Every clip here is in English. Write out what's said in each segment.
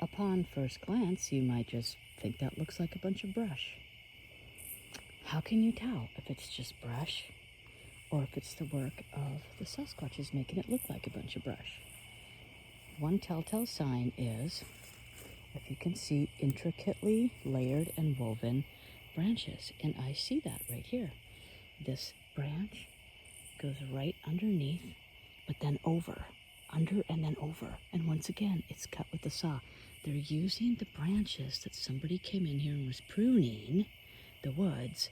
upon first glance, you might just think that looks like a bunch of brush. How can you tell if it's just brush or if it's the work of the Sasquatches making it look like a bunch of brush? One telltale sign is if you can see intricately layered and woven branches, and I see that right here. This branch goes right underneath, but then over, under and then over. And once again, it's cut with the saw. They're using the branches that somebody came in here and was pruning the woods,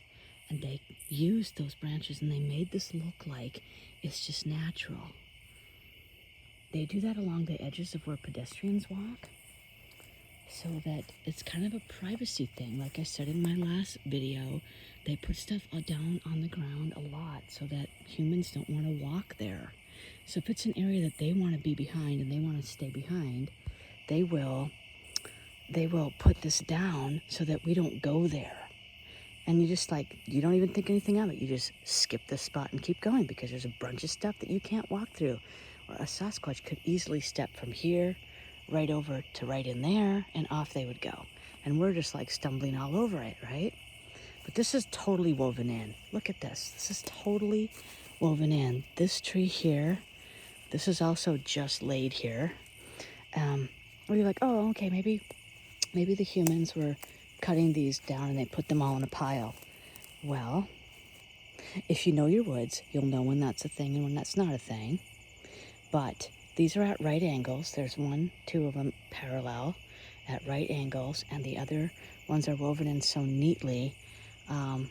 and they used those branches and they made this look like it's just natural. They do that along the edges of where pedestrians walk, so that it's kind of a privacy thing. Like I said in my last video, they put stuff down on the ground a lot so that humans don't want to walk there. So if it's an area that they want to be behind and they want to stay behind, they will put this down so that we don't go there. And you don't even think anything of it. You just skip this spot and keep going because there's a bunch of stuff that you can't walk through. Or a Sasquatch could easily step from here right over to right in there, and off they would go. And we're just like stumbling all over it, right? But this is totally woven in. Look at this. This is totally woven in. This tree here, this is also just laid here. Where you're like, oh, okay, maybe the humans were cutting these down and they put them all in a pile. Well, if you know your woods, you'll know when that's a thing and when that's not a thing. But these are at right angles. There's two of them parallel at right angles, and the other ones are woven in so neatly. I'm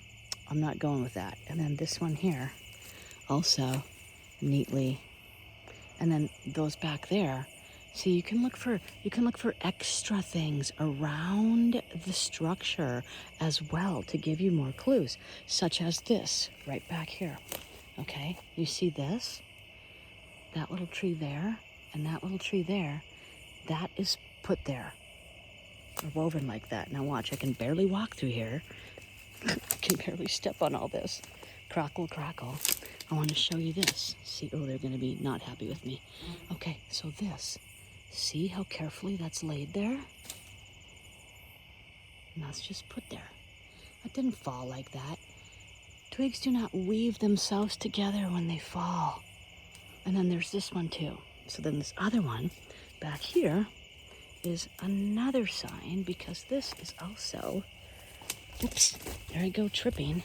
not going with that. And then this one here, also neatly. And then those back there. See, you can look for extra things around the structure as well to give you more clues, such as this right back here. Okay, you see this? That little tree there and that little tree there, that is put there or woven like that. Now watch, I can barely walk through here. I can barely step on all this. Crackle, crackle. I want to show you this. See, oh, they're going to be not happy with me. Okay, so this. See how carefully that's laid there? And that's just put there. That didn't fall like that. Twigs do not weave themselves together when they fall. And then there's this one too. So then this other one back here is another sign, because this is also, oops, there I go tripping.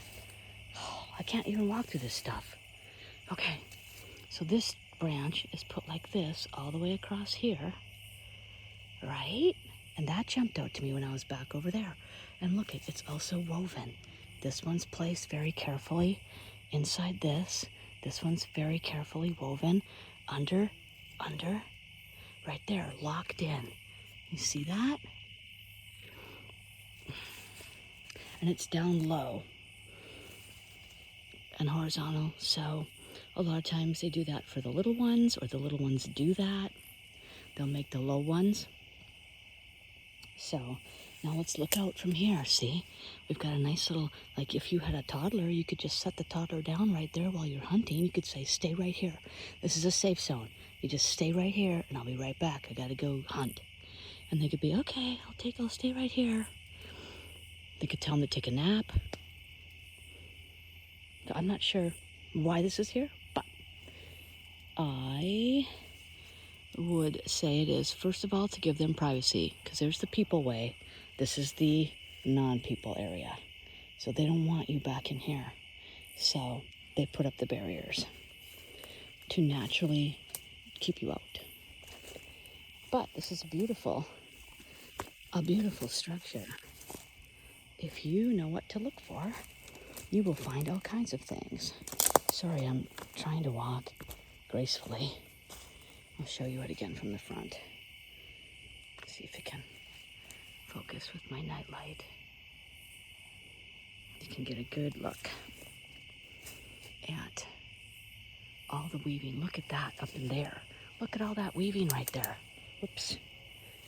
Oh, I can't even walk through this stuff. Okay, so this branch is put like this all the way across here, right? And that jumped out to me when I was back over there. And look, it's also woven. This one's placed very carefully inside this. This one's very carefully woven under, right there, locked in. You see that? And it's down low and horizontal. So a lot of times they do that for the little ones, or the little ones do that. They'll make the low ones. So now let's look out from here. See, we've got a nice little, like if you had a toddler, you could just set the toddler down right there while you're hunting. You could say, stay right here. This is a safe zone. You just stay right here and I'll be right back. I gotta go hunt. And they could be, okay, I'll stay right here. They could tell them to take a nap. I'm not sure why this is here, but I would say it is, first of all, to give them privacy, because there's the people way. This is the non-people area. So they don't want you back in here. So they put up the barriers to naturally keep you out. But this is a beautiful structure. If you know what to look for, you will find all kinds of things. Sorry, I'm trying to walk gracefully. I'll show you it again from the front. See if it can focus with my nightlight. You can get a good look at all the weaving. Look at that up in there. Look at all that weaving right there. Whoops,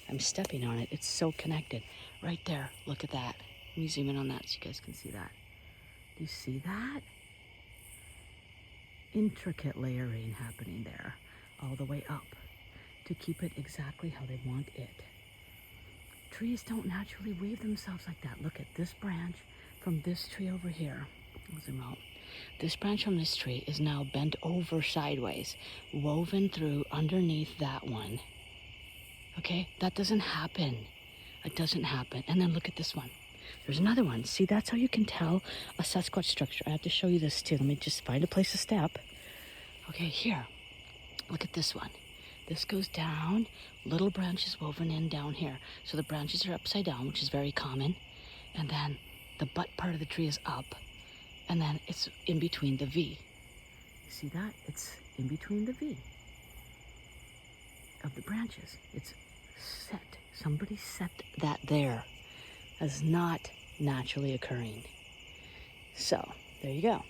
I'm stepping on it. It's so connected. Right there, look at that. Let me zoom in on that so you guys can see that. Do you see that? Intricate layering happening there all the way up to keep it exactly how they want it. Trees don't naturally weave themselves like that. Look at this branch from this tree over here. I'll zoom out. This branch from this tree is now bent over sideways, woven through underneath that one. Okay, that doesn't happen. It doesn't happen. And then look at this one. There's another one. See, that's how you can tell a Sasquatch structure. I have to show you this too. Let me just find a place to step. Okay, here. Look at this one. This goes down, little branches woven in down here. So the branches are upside down, which is very common. And then the butt part of the tree is up. And then it's in between the V. You see that? It's in between the V of the branches. It's set. Somebody set that there as not naturally occurring. So, there you go.